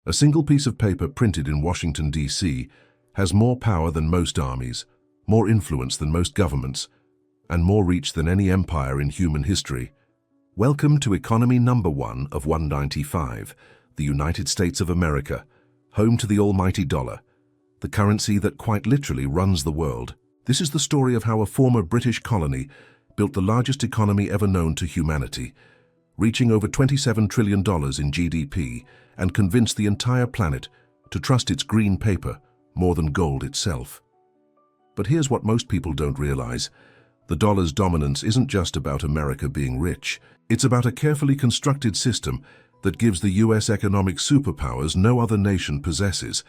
A single piece of paper printed in Washington, D.C. has more power than most armies, more influence than most governments, and more reach than any empire in human history. Welcome to economy number 1 of 195, the United States of America, home to the almighty dollar, the currency that quite literally runs the world. This is the story of how a former British colony built the largest economy ever known to humanity, reaching over $27 trillion in GDP, and convinced the entire planet to trust its green paper more than gold itself. But here's what most people don't realize. The dollar's dominance isn't just about America being rich. It's about a carefully constructed system that gives the US economic superpowers no other nation possesses,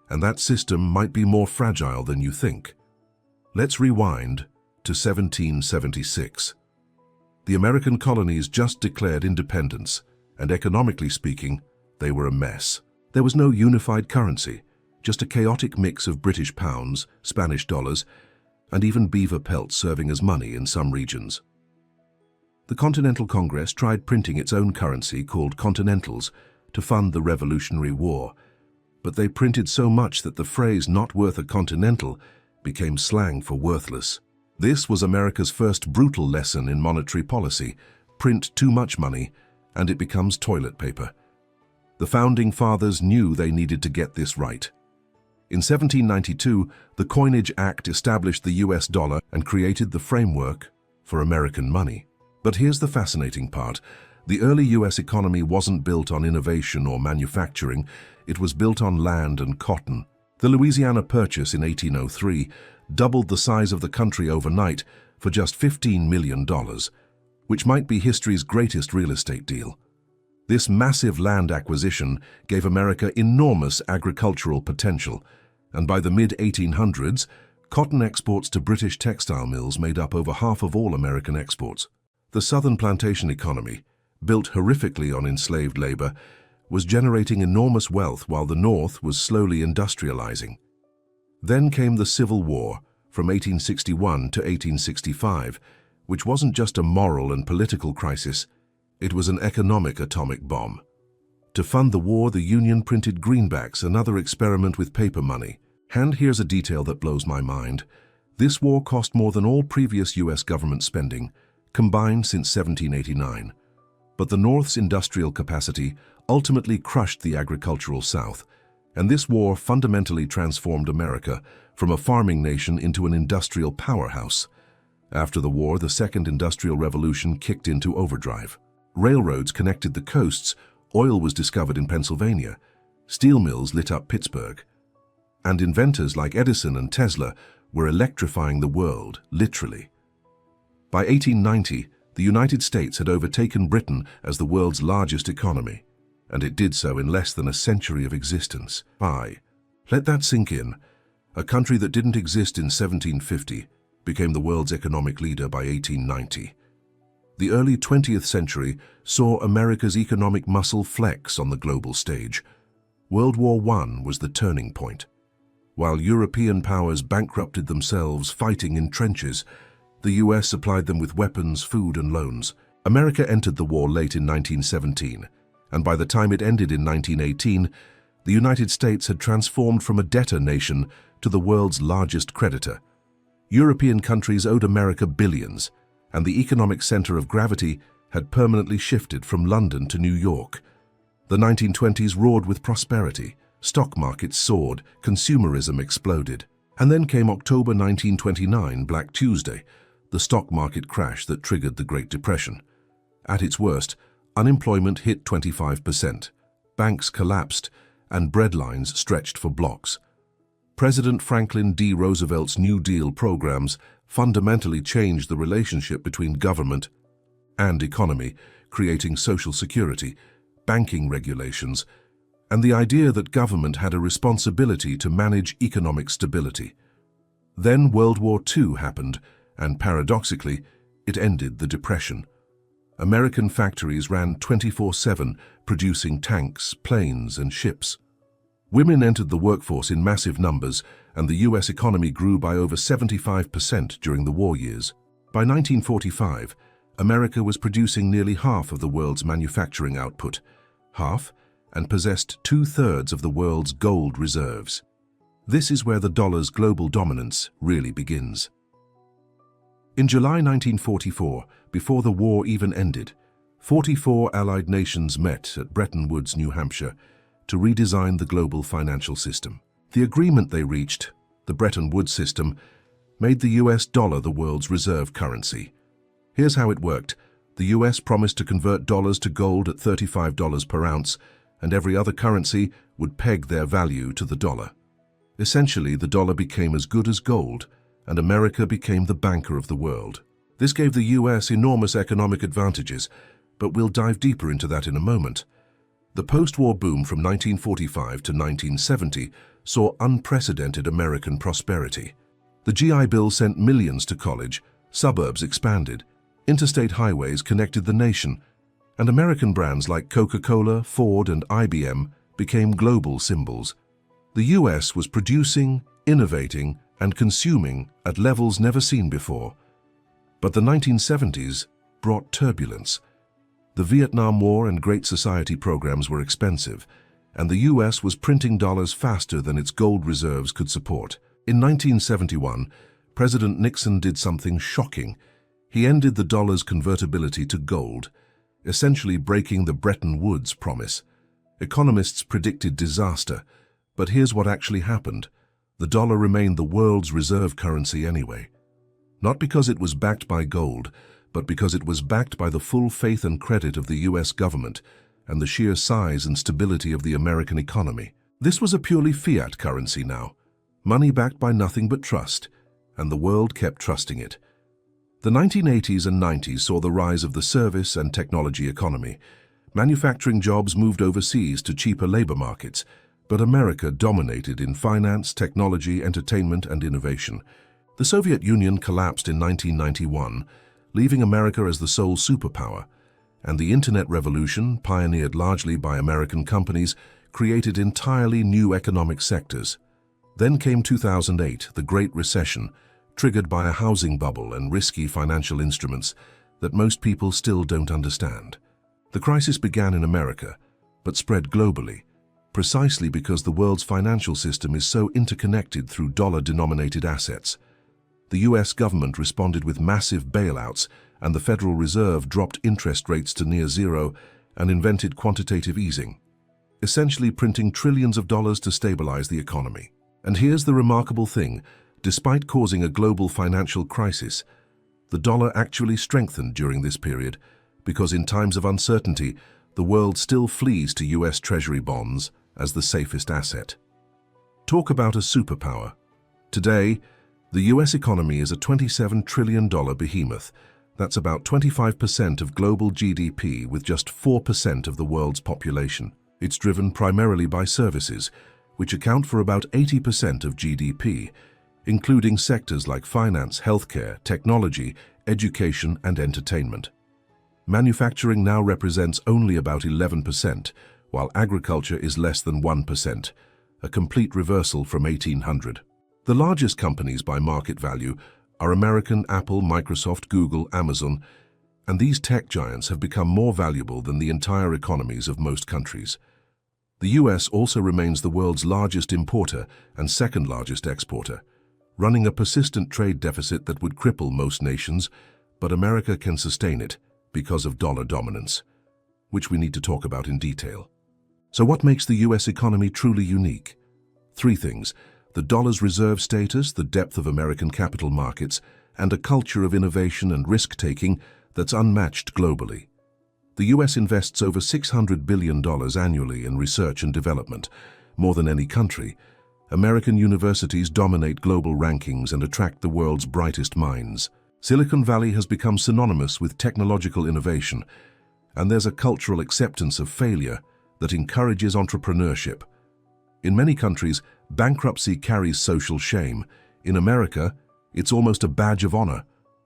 and that system might be more fragile than you think. Let's rewind to 1776. The American colonies just declared independence, and economically speaking, they were a mess. There was no unified currency, just a chaotic mix of British pounds, Spanish dollars, and even beaver pelts serving as money in some regions. The Continental Congress tried printing its own currency called Continentals to fund the Revolutionary War, but they printed so much that the phrase "not worth a continental" became slang for worthless. This was America's first brutal lesson in monetary policy. Print too much money, and it becomes toilet paper. The Founding Fathers knew they needed to get this right. In 1792, the Coinage Act established the US dollar and created the framework for American money. But here's the fascinating part. The early US economy wasn't built on innovation or manufacturing, it was built on land and cotton. The Louisiana Purchase in 1803 doubled the size of the country overnight for just $15 million, which might be history's greatest real estate deal. This massive land acquisition gave America enormous agricultural potential, and by the mid-1800s, cotton exports to British textile mills made up over half of all American exports. The Southern plantation economy, built horrifically on enslaved labor, was generating enormous wealth while the North was slowly industrializing. Then came the Civil War from 1861 to 1865, which wasn't just a moral and political crisis, it was an economic atomic bomb. To fund the war, the Union printed greenbacks, another experiment with paper money. And here's a detail that blows my mind. This war cost more than all previous US government spending, combined since 1789. But the North's industrial capacity ultimately crushed the agricultural South, and this war fundamentally transformed America from a farming nation into an industrial powerhouse. After the war, the Second Industrial Revolution kicked into overdrive. Railroads connected the coasts, oil was discovered in Pennsylvania, steel mills lit up Pittsburgh, and inventors like Edison and Tesla were electrifying the world, literally. By 1890, the United States had overtaken Britain as the world's largest economy, and it did so in less than a century of existence. Let that sink in. A country that didn't exist in 1750 became the world's economic leader by 1890. The early 20th century saw America's economic muscle flex on the global stage. World War I was the turning point. While European powers bankrupted themselves fighting in trenches, the US supplied them with weapons, food, and loans. America entered the war late in 1917, and by the time it ended in 1918, the United States had transformed from a debtor nation to the world's largest creditor. European countries owed America billions, and the economic center of gravity had permanently shifted from London to New York. The 1920s roared with prosperity. Stock markets soared, consumerism exploded. And then came October 1929, Black Tuesday, the stock market crash that triggered the Great Depression. At its worst, unemployment hit 25%, banks collapsed, and bread lines stretched for blocks. President Franklin D. Roosevelt's New Deal programs fundamentally changed the relationship between government and economy, creating Social Security, banking regulations, and the idea that government had a responsibility to manage economic stability. Then World War II happened, and paradoxically, it ended the Depression. American factories ran 24/7, producing tanks, planes, and ships. Women entered the workforce in massive numbers, and the US economy grew by over 75% during the war years. By 1945, America was producing nearly half of the world's manufacturing output, half, and possessed 2/3 of the world's gold reserves. This is where the dollar's global dominance really begins. In July 1944, before the war even ended, 44 Allied nations met at Bretton Woods, New Hampshire, to redesign the global financial system. The agreement they reached, the Bretton Woods system, made the US dollar the world's reserve currency. Here's how it worked. The US promised to convert dollars to gold at $35 per ounce, and every other currency would peg their value to the dollar. Essentially, the dollar became as good as gold, and America became the banker of the world. This gave the US enormous economic advantages, but we'll dive deeper into that in a moment. The post-war boom from 1945 to 1970 saw unprecedented American prosperity. The GI Bill sent millions to college, suburbs expanded, interstate highways connected the nation, and American brands like Coca-Cola, Ford, and IBM became global symbols. The US was producing, innovating, and consuming at levels never seen before. But the 1970s brought turbulence. The Vietnam War and Great Society programs were expensive, and the US was printing dollars faster than its gold reserves could support. In 1971, President Nixon did something shocking. He ended the dollar's convertibility to gold, essentially breaking the Bretton Woods promise. Economists predicted disaster, but here's what actually happened. The dollar remained the world's reserve currency anyway. Not because it was backed by gold, but because it was backed by the full faith and credit of the US government and the sheer size and stability of the American economy. This was a purely fiat currency now, money backed by nothing but trust, and the world kept trusting it. The 1980s and 90s saw the rise of the service and technology economy. Manufacturing jobs moved overseas to cheaper labor markets, but America dominated in finance, technology, entertainment, and innovation. The Soviet Union collapsed in 1991, leaving America as the sole superpower, and the Internet revolution, pioneered largely by American companies, created entirely new economic sectors. Then came 2008, the Great Recession, triggered by a housing bubble and risky financial instruments that most people still don't understand. The crisis began in America, but spread globally, precisely because the world's financial system is so interconnected through dollar-denominated assets. The US government responded with massive bailouts, and the Federal Reserve dropped interest rates to near zero and invented quantitative easing, essentially printing trillions of dollars to stabilize the economy. And here's the remarkable thing. Despite causing a global financial crisis, the dollar actually strengthened during this period because in times of uncertainty, the world still flees to US Treasury bonds as the safest asset. Talk about a superpower. Today, the US economy is a $27 trillion behemoth. That's about 25% of global GDP with just 4% of the world's population. It's driven primarily by services, which account for about 80% of GDP, including sectors like finance, healthcare, technology, education, and entertainment. Manufacturing now represents only about 11%, while agriculture is less than 1%, a complete reversal from 1800. The largest companies by market value are American Apple, Microsoft, Google, Amazon, and these tech giants have become more valuable than the entire economies of most countries. The US also remains the world's largest importer and second largest exporter, running a persistent trade deficit that would cripple most nations, but America can sustain it because of dollar dominance, which we need to talk about in detail. So what makes the US economy truly unique? Three things: the dollar's reserve status, the depth of American capital markets, and a culture of innovation and risk-taking that's unmatched globally. The US invests over $600 billion annually in research and development, more than any country. American universities dominate global rankings and attract the world's brightest minds. Silicon Valley has become synonymous with technological innovation, and there's a cultural acceptance of failure that encourages entrepreneurship. In many countries, bankruptcy carries social shame. In America, it's almost a badge of honor,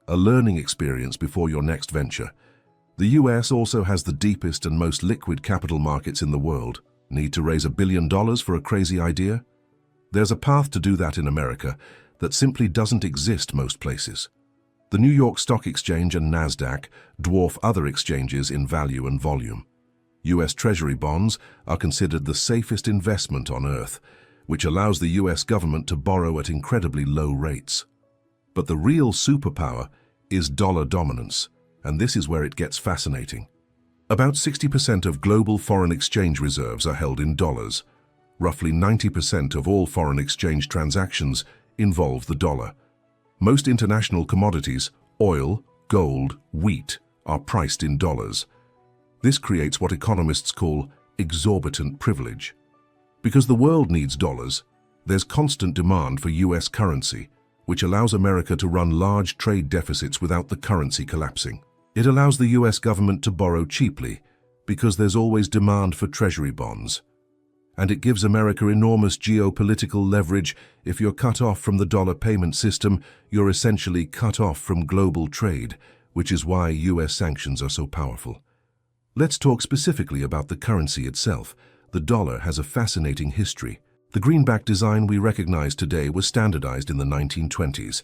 a learning experience before your next venture. The US also has the deepest and most liquid capital markets in the world. Need to raise $1 billion for a crazy idea? There's a path to do that in America that simply doesn't exist most places. The New York Stock Exchange and NASDAQ dwarf other exchanges in value and volume. US Treasury bonds are considered the safest investment on earth, which allows the US government to borrow at incredibly low rates. But the real superpower is dollar dominance, and this is where it gets fascinating. About 60% of global foreign exchange reserves are held in dollars. Roughly 90% of all foreign exchange transactions involve the dollar. Most international commodities, oil, gold, wheat, are priced in dollars. This creates what economists call exorbitant privilege. Because the world needs dollars, there's constant demand for US currency, which allows America to run large trade deficits without the currency collapsing. It allows the US government to borrow cheaply because there's always demand for treasury bonds. And it gives America enormous geopolitical leverage. If you're cut off from the dollar payment system, you're essentially cut off from global trade, which is why US sanctions are so powerful. Let's talk specifically about the currency itself. The dollar has a fascinating history. The greenback design we recognize today was standardized in the 1920s,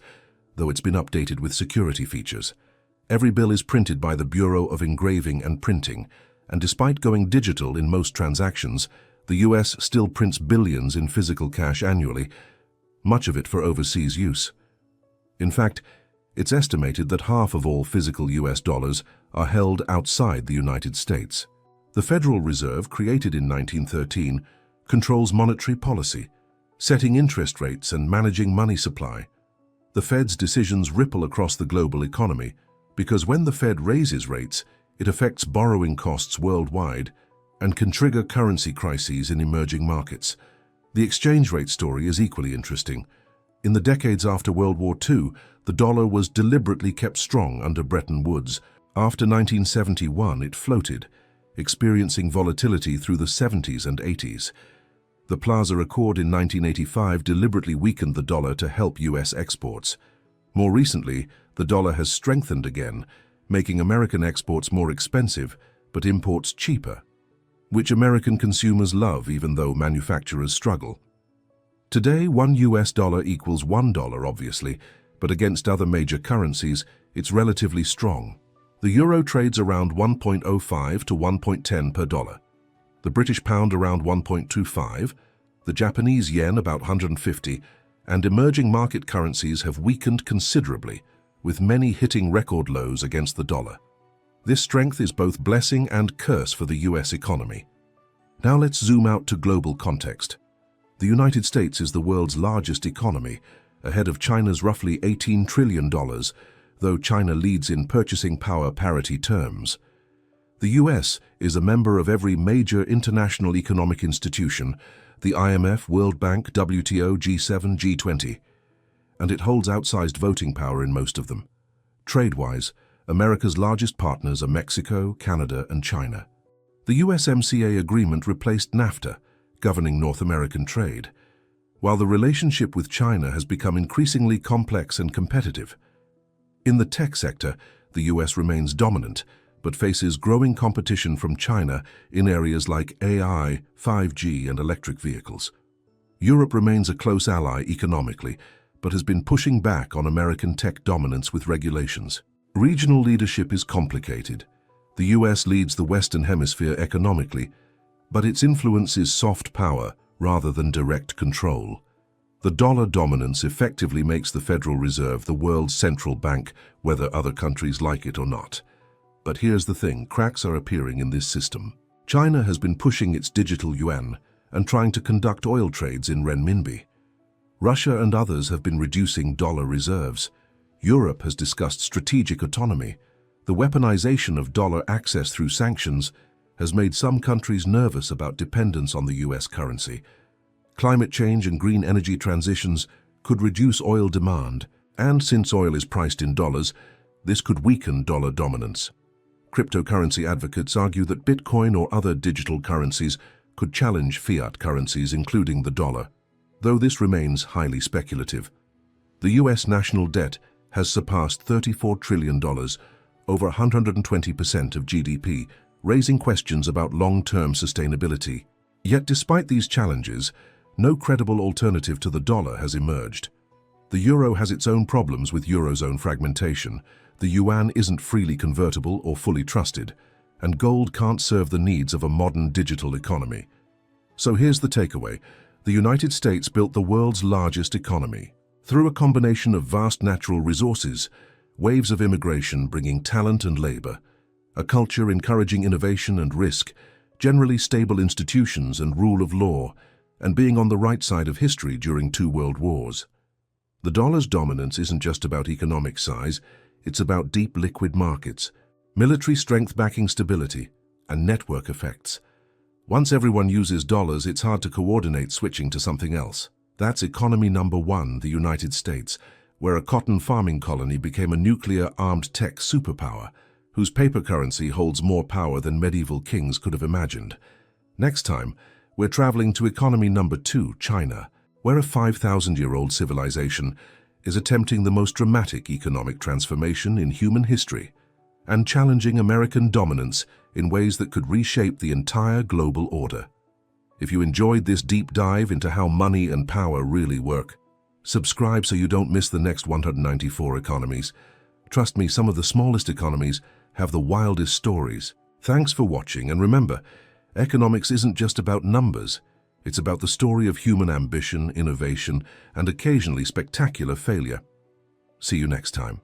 though it's been updated with security features. Every bill is printed by the Bureau of Engraving and Printing, and despite going digital in most transactions, the US still prints billions in physical cash annually, much of it for overseas use. In fact, it's estimated that half of all physical US dollars are held outside the United States. The Federal Reserve, created in 1913, controls monetary policy, setting interest rates and managing money supply. The Fed's decisions ripple across the global economy because when the Fed raises rates, it affects borrowing costs worldwide and can trigger currency crises in emerging markets. The exchange rate story is equally interesting. In the decades after World War II, the dollar was deliberately kept strong under Bretton Woods. After 1971, it floated, experiencing volatility through the 70s and 80s. The Plaza Accord in 1985 deliberately weakened the dollar to help US exports. More recently, the dollar has strengthened again, making American exports more expensive but imports cheaper, which American consumers love even though manufacturers struggle. Today, $1 US equals $1, obviously, but against other major currencies, it's relatively strong. The euro trades around 1.05 to 1.10 per dollar, the British pound around 1.25, the Japanese yen about 150, and emerging market currencies have weakened considerably, with many hitting record lows against the dollar. This strength is both blessing and curse for the US economy. Now let's zoom out to global context. The United States is the world's largest economy, ahead of China's roughly $18 trillion, though China leads in purchasing power parity terms. The US is a member of every major international economic institution, the IMF, World Bank, WTO, G7, G20, and it holds outsized voting power in most of them. Trade-wise, America's largest partners are Mexico, Canada, and China. The USMCA agreement replaced NAFTA, governing North American trade, while the relationship with China has become increasingly complex and competitive. In the tech sector, the US remains dominant, but faces growing competition from China in areas like AI, 5G, and electric vehicles. Europe remains a close ally economically, but has been pushing back on American tech dominance with regulations. Regional leadership is complicated. The US leads the Western Hemisphere economically, but its influence is soft power rather than direct control. The dollar dominance effectively makes the Federal Reserve the world's central bank, whether other countries like it or not. But here's the thing, cracks are appearing in this system. China has been pushing its digital yuan and trying to conduct oil trades in renminbi. Russia and others have been reducing dollar reserves. Europe has discussed strategic autonomy. The weaponization of dollar access through sanctions has made some countries nervous about dependence on the US currency. Climate change and green energy transitions could reduce oil demand, and since oil is priced in dollars, this could weaken dollar dominance. Cryptocurrency advocates argue that Bitcoin or other digital currencies could challenge fiat currencies, including the dollar, though this remains highly speculative. The US national debt has surpassed $34 trillion, over 120% of GDP, raising questions about long-term sustainability. Yet despite these challenges, no credible alternative to the dollar has emerged. The euro has its own problems with eurozone fragmentation. The yuan isn't freely convertible or fully trusted, and gold can't serve the needs of a modern digital economy. So here's the takeaway. The United States built the world's largest economy. Through a combination of vast natural resources, waves of immigration bringing talent and labor, a culture encouraging innovation and risk, generally stable institutions and rule of law, and being on the right side of history during 2 world wars. The dollar's dominance isn't just about economic size, it's about deep liquid markets, military strength backing stability, and network effects. Once everyone uses dollars, it's hard to coordinate switching to something else. That's economy number 1, the United States, where a cotton farming colony became a nuclear-armed tech superpower, whose paper currency holds more power than medieval kings could have imagined. Next time, we're traveling to economy number 2, China, where a 5,000-year-old civilization is attempting the most dramatic economic transformation in human history and challenging American dominance in ways that could reshape the entire global order. If you enjoyed this deep dive into how money and power really work, subscribe so you don't miss the next 194 economies. Trust me, some of the smallest economies have the wildest stories. Thanks for watching, and remember, economics isn't just about numbers. It's about the story of human ambition, innovation, and occasionally spectacular failure. See you next time.